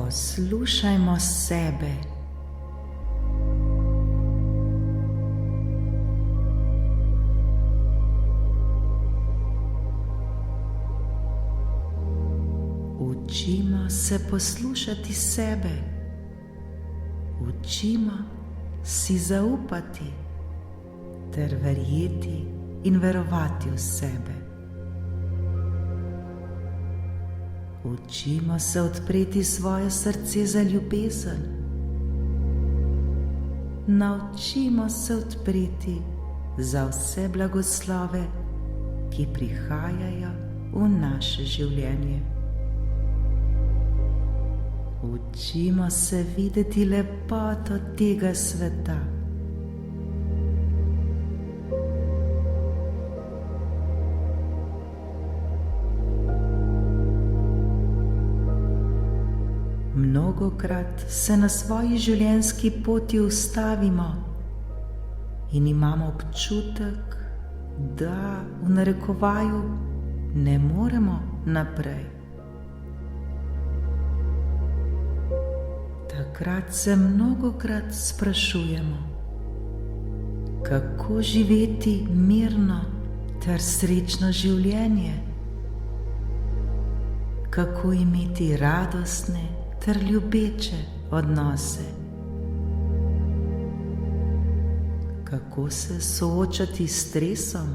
Poslušajmo sebe. Učimo se poslušati sebe. Učimo si zaupati ter verjeti in verovati v sebe. Učimo se odpreti svoje srce za ljubezen. Naučimo se odpreti za vse blagoslove, ki prihajajo v naše življenje. Učimo se videti lepoto tega sveta. Mnogokrat se na svoji življenjski poti ustavimo in imamo občutek, da v narekovaju ne moremo naprej. Takrat se mnogokrat sprašujemo, kako živeti mirno ter srečno življenje, kako imeti radostne ter ljubeče odnose, kako se soočati s stresom,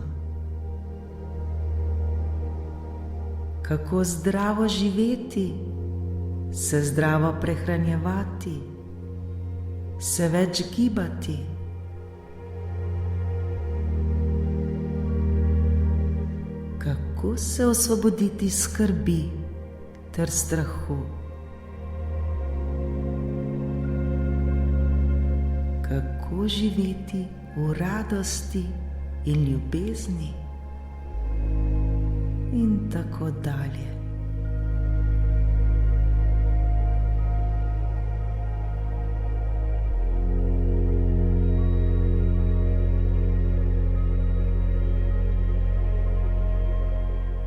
kako zdravo živeti, se zdravo prehranjevati, se več gibati. Kako se osvoboditi skrbi ter strahu. Kako živeti v radosti in ljubezni in tako dalje.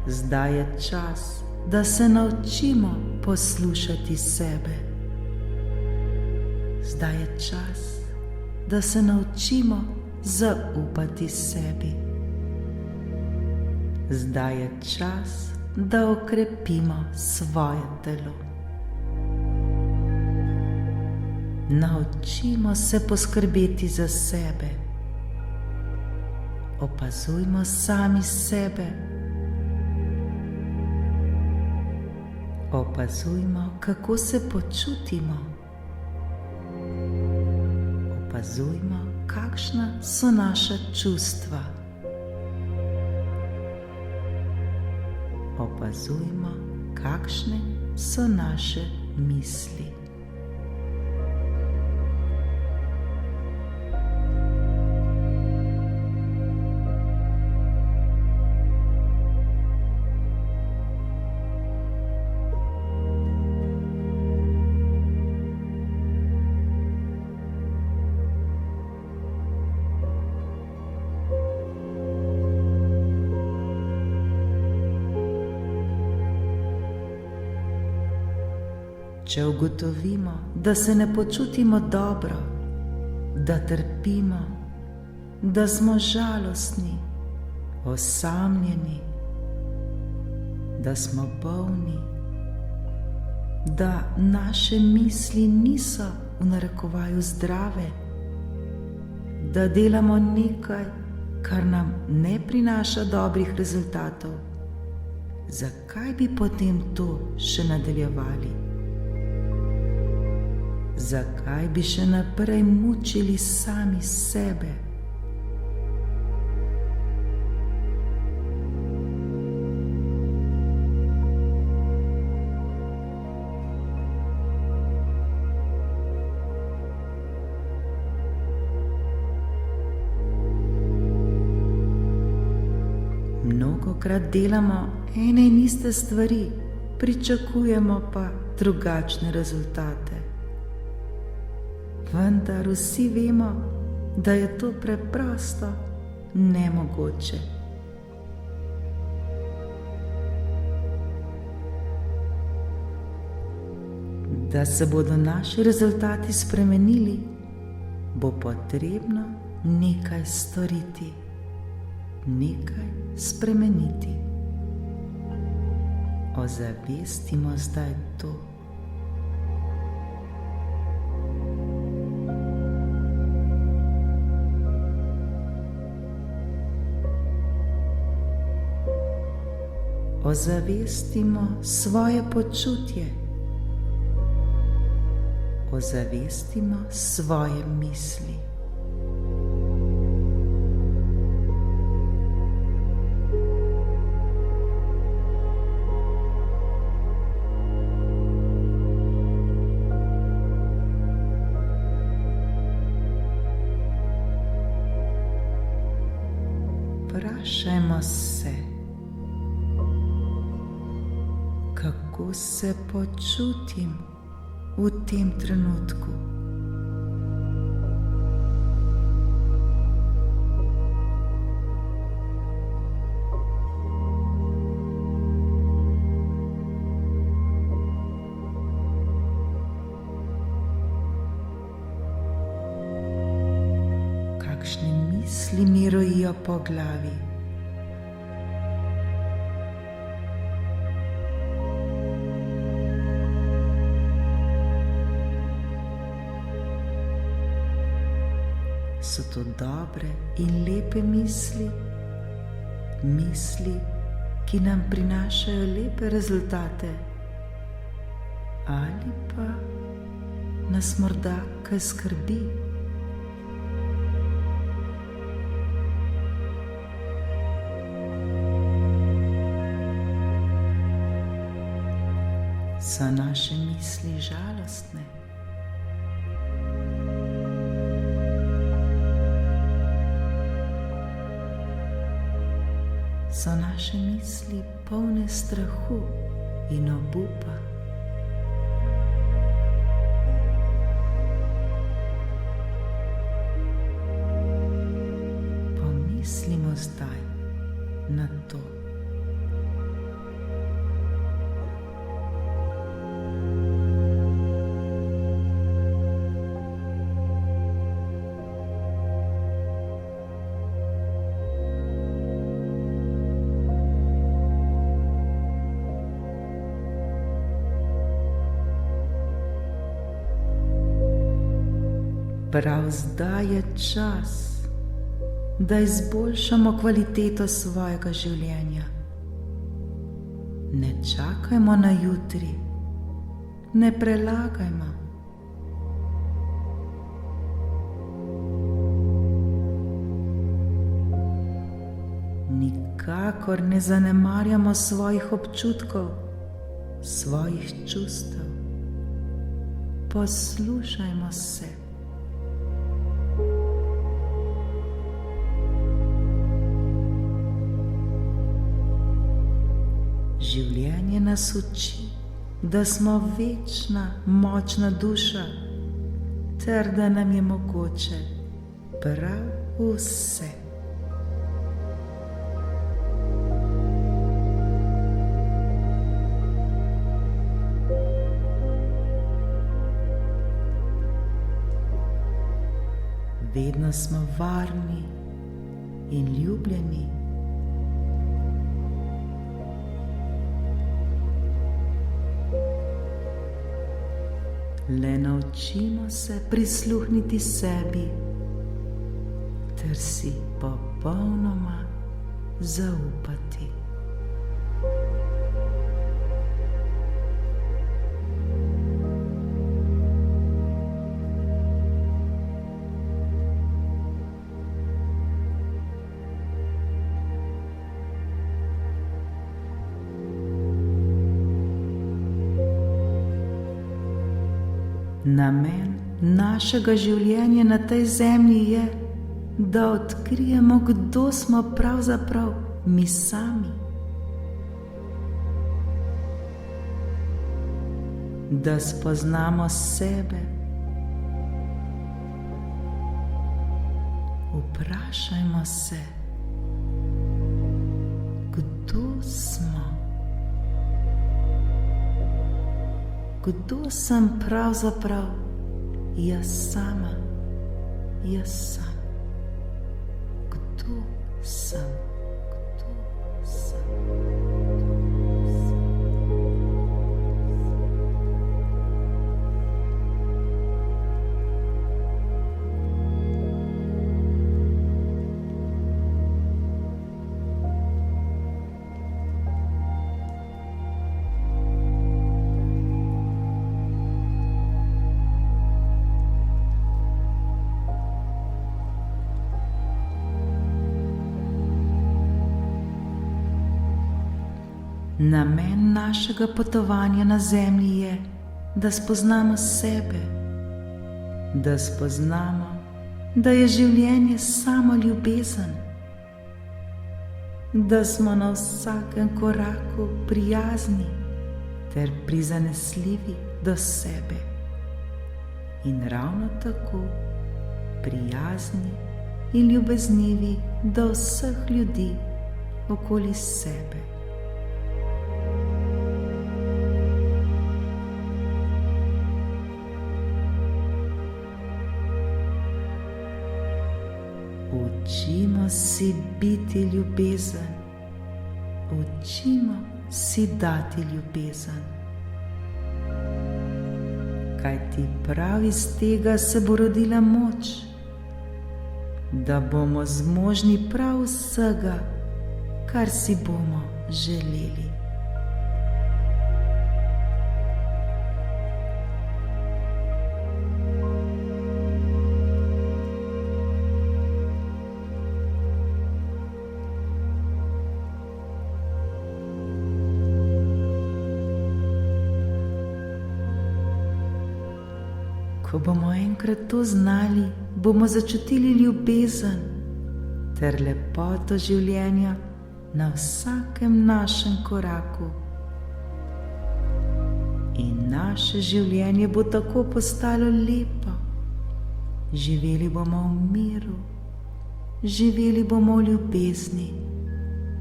Zdaj je čas, da se naučimo poslušati sebe. Zdaj je čas, da se naučimo zaupati sebi. Zdaj je čas, da okrepimo svoje telo. Naučimo se poskrbeti za sebe. Opazujmo sami sebe. Opazujmo, kako se počutimo. Opazujmo, kakšna so naša čustva. Opazujmo, kakšne so naše misli. Če ugotovimo, da se ne počutimo dobro, da trpimo, da smo žalostni, osamljeni, da smo bolni, da naše misli niso v narekovaju zdrave, da delamo nekaj, kar nam ne prinaša dobrih rezultatov, zakaj bi potem to še nadaljevali? Zakaj bi še naprej mučili sami sebe? Mnogokrat delamo ene in iste stvari, pričakujemo pa drugačne rezultate. Vendar vsi vemo, da je to preprosto nemogoče. Da se bodo naši rezultati spremenili, bo potrebno nekaj storiti, nekaj spremeniti. Ozavestimo zdaj to. Ozavestimo svoje počutje. Ozavestimo svoje misli. Vprašajmo se, kako se počutim v tem trenutku. Kakšne misli mi rojijo po glavi? So to dobre in lepe misli, misli, ki nam prinašajo lepe rezultate, ali pa nas morda kaj skrbi? So naše misli žalostne? So naše misli polne strahu in obupa? Pomislimo zdaj na to. Prav zdaj je čas, da izboljšamo kvaliteto svojega življenja. Ne čakajmo na jutri, ne prelagajmo. Nikakor ne zanemarjamo svojih občutkov, svojih čustev. Poslušajmo se. Življenje nas uči, da smo večna, močna duša, ter da nam je mogoče prav vse. Vedno smo varni in ljubljeni. Le naučimo se prisluhniti sebi, ter si popolnoma zaupati. Namen našega življenja na tej zemlji je, da odkrijemo, kdo smo pravzaprav mi sami. Da spoznamo sebe. Vprašajmo se, kdo smo. kdo sem pravzaprav? Jaz sama, jaz sam. Kdo sem? Kdo sem? Namen našega potovanja na Zemlji je, da spoznamo sebe, da spoznamo, da je življenje samo ljubezen, da smo na vsakem koraku prijazni ter prizanesljivi do sebe in ravno tako prijazni in ljubeznivi do vseh ljudi okoli sebe. Učimo si biti ljubezen, učimo si dati ljubezen. Kajti prav iz tega se bo rodila moč, da bomo zmožni prav vsega, kar si bomo želeli. Ko bomo enkrat to znali, bomo začutili ljubezen ter lepoto življenja na vsakem našem koraku. In naše življenje bo tako postalo lepo. Živeli bomo v miru, živeli bomo v ljubezni,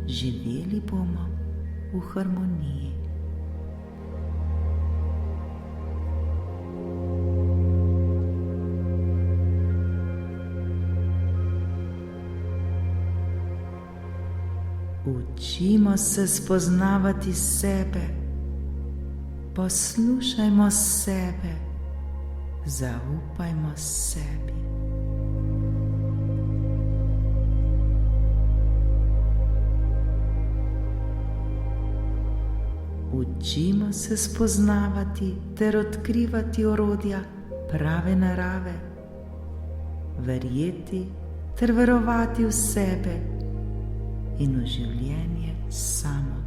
živeli bomo v harmoniji. Učimo se spoznavati sebe, poslušajmo sebe, zaupajmo sebi. Učimo se spoznavati ter odkrivati orodja prave narave, verjeti ter verovati v sebe in v življenje samo.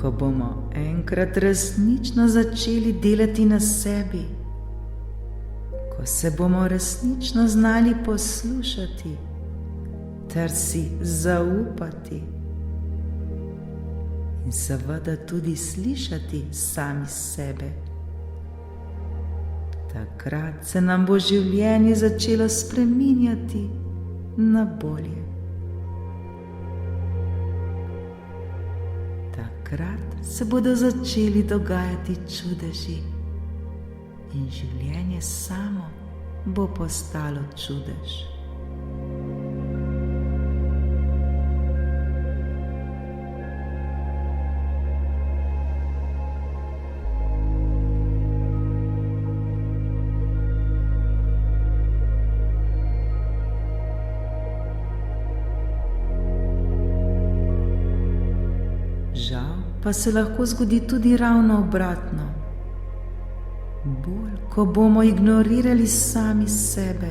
Ko bomo enkrat resnično začeli delati na sebi, ko se bomo resnično znali poslušati ter si zaupati in seveda tudi slišati sami sebe, takrat se nam bo življenje začelo spreminjati na bolje. Takrat se bodo začeli dogajati čudeži in življenje samo bo postalo čudež. Žal pa se lahko zgodi tudi ravno obratno. Bolj, ko bomo ignorirali sami sebe,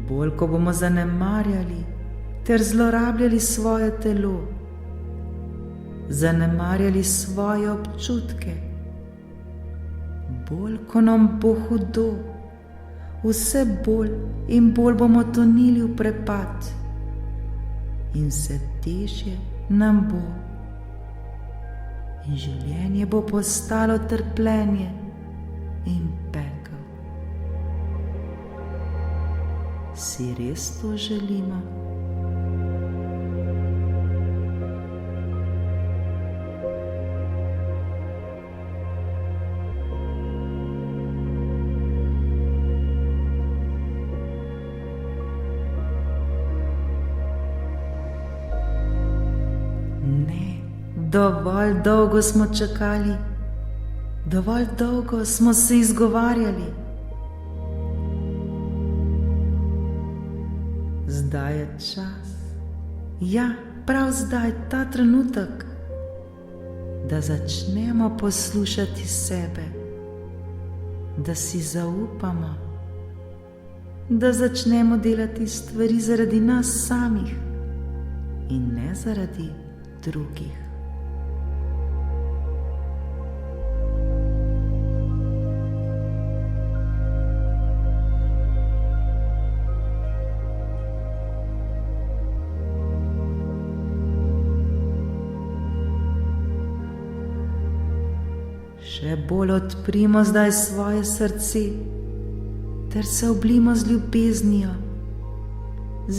bolj, ko bomo zanemarjali ter zlorabljali svoje telo, zanemarjali svoje občutke, bolj, ko nam bo hudo, vse bolj in bolj bomo tonili v prepad. in vse težje nam bo. In življenje bo postalo trpljenje in pekel. Si res to želimo? Dovolj dolgo smo čakali, dovolj dolgo smo se izgovarjali. Zdaj je čas, ja, prav zdaj, ta trenutek, da začnemo poslušati sebe, da si zaupamo, da začnemo delati stvari zaradi nas samih in ne zaradi drugih. Še bolj odprimo zdaj svoje srce, ter se oblimo z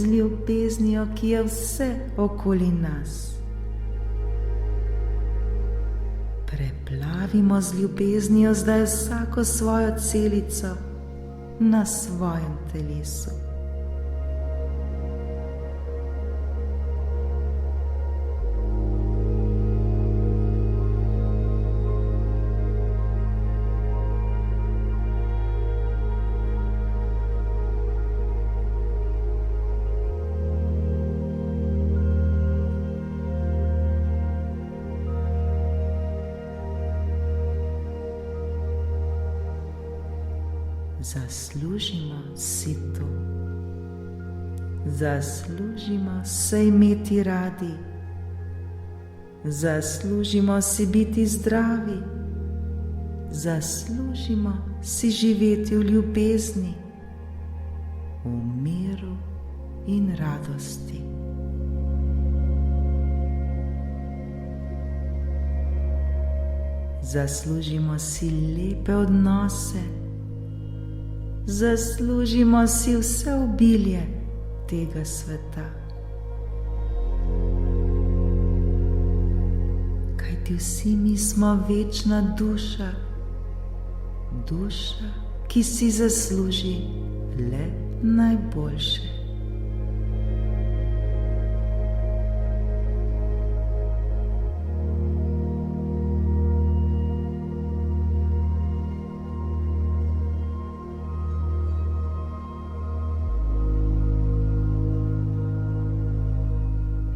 ljubeznijo, ki je vse okoli nas. Preplavimo z ljubeznijo zdaj vsako svojo celico na svojem telesu. Zaslužimo si to. Zaslužimo se imeti radi. Zaslužimo si biti zdravi. Zaslužimo si živeti v ljubezni, v miru in radosti. Zaslužimo si lepe odnose. Zaslužimo si vse obilje tega sveta. Kajti vsi mi smo večna duša, duša, ki si zasluži le najboljše.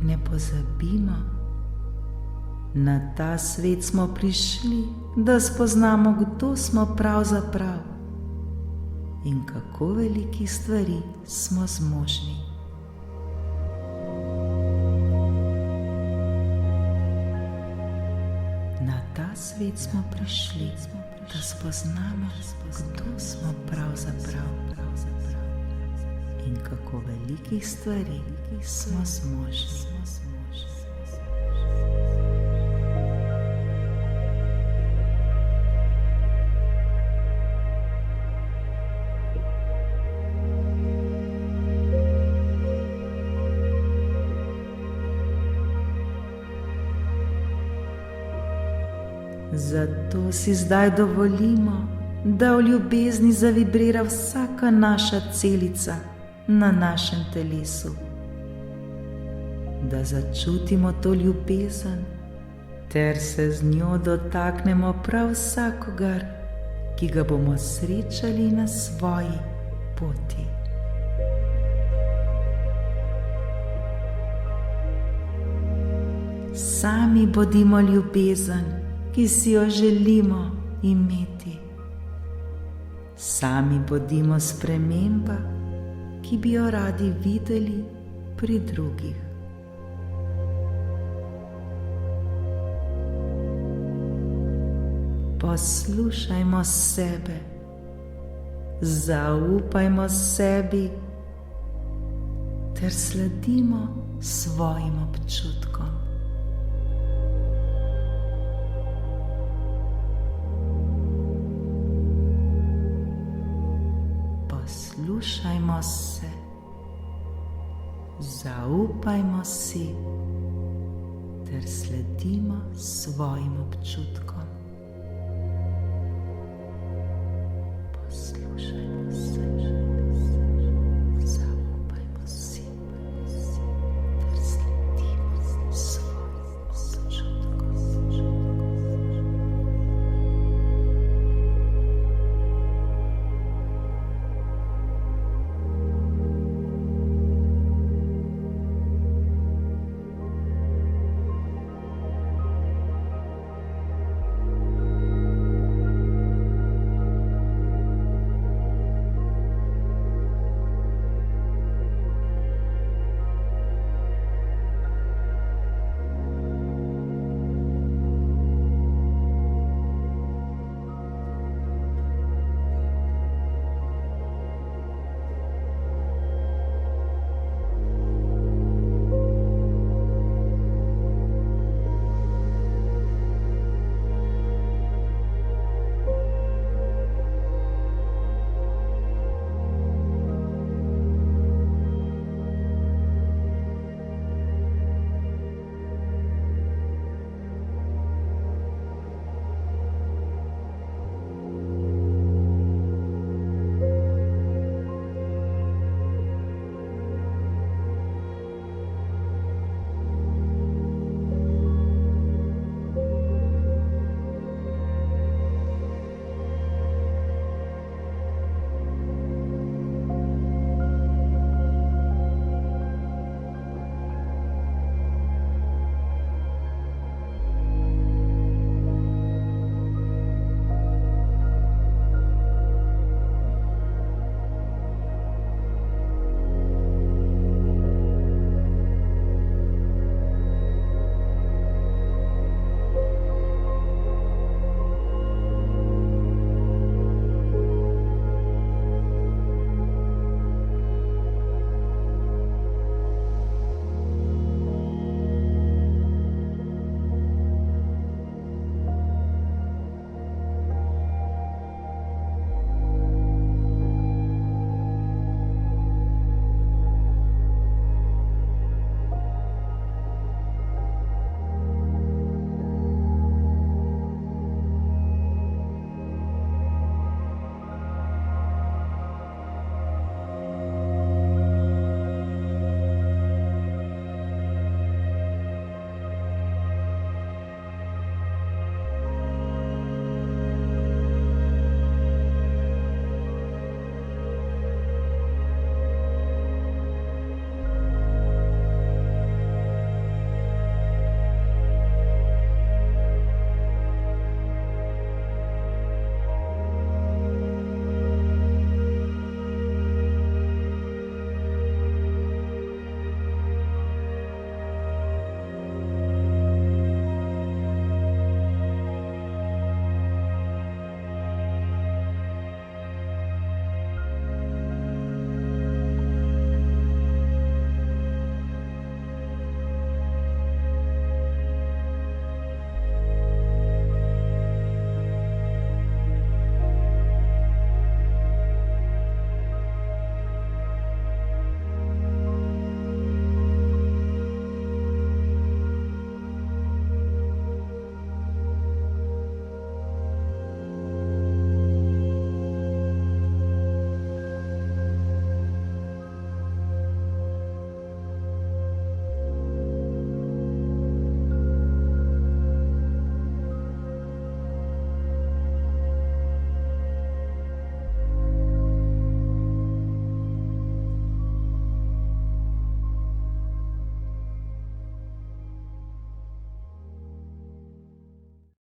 Ne pozabimo, na ta svet smo prišli, da spoznamo, kdo smo pravzaprav in kako velikih stvari smo zmožni. Na ta svet smo prišli, da spoznamo, kdo smo pravzaprav in kako velikih stvari smo zmožni. Zato si zdaj dovolimo, da v ljubezni zavibrira vsaka naša celica na našem telesu. Da začutimo to ljubezen, ter se z njo dotaknemo prav vsakogar, ki ga bomo srečali na svoji poti. Sami bodimo ljubezen, ki si jo želimo imeti. Sami bodimo sprememba, ki bi jo radi videli pri drugih. Poslušajmo sebe, zaupajmo sebi ter sledimo svojim občutkom. Poslušajmo se, zaupajmo si ter sledimo svojim občutkom.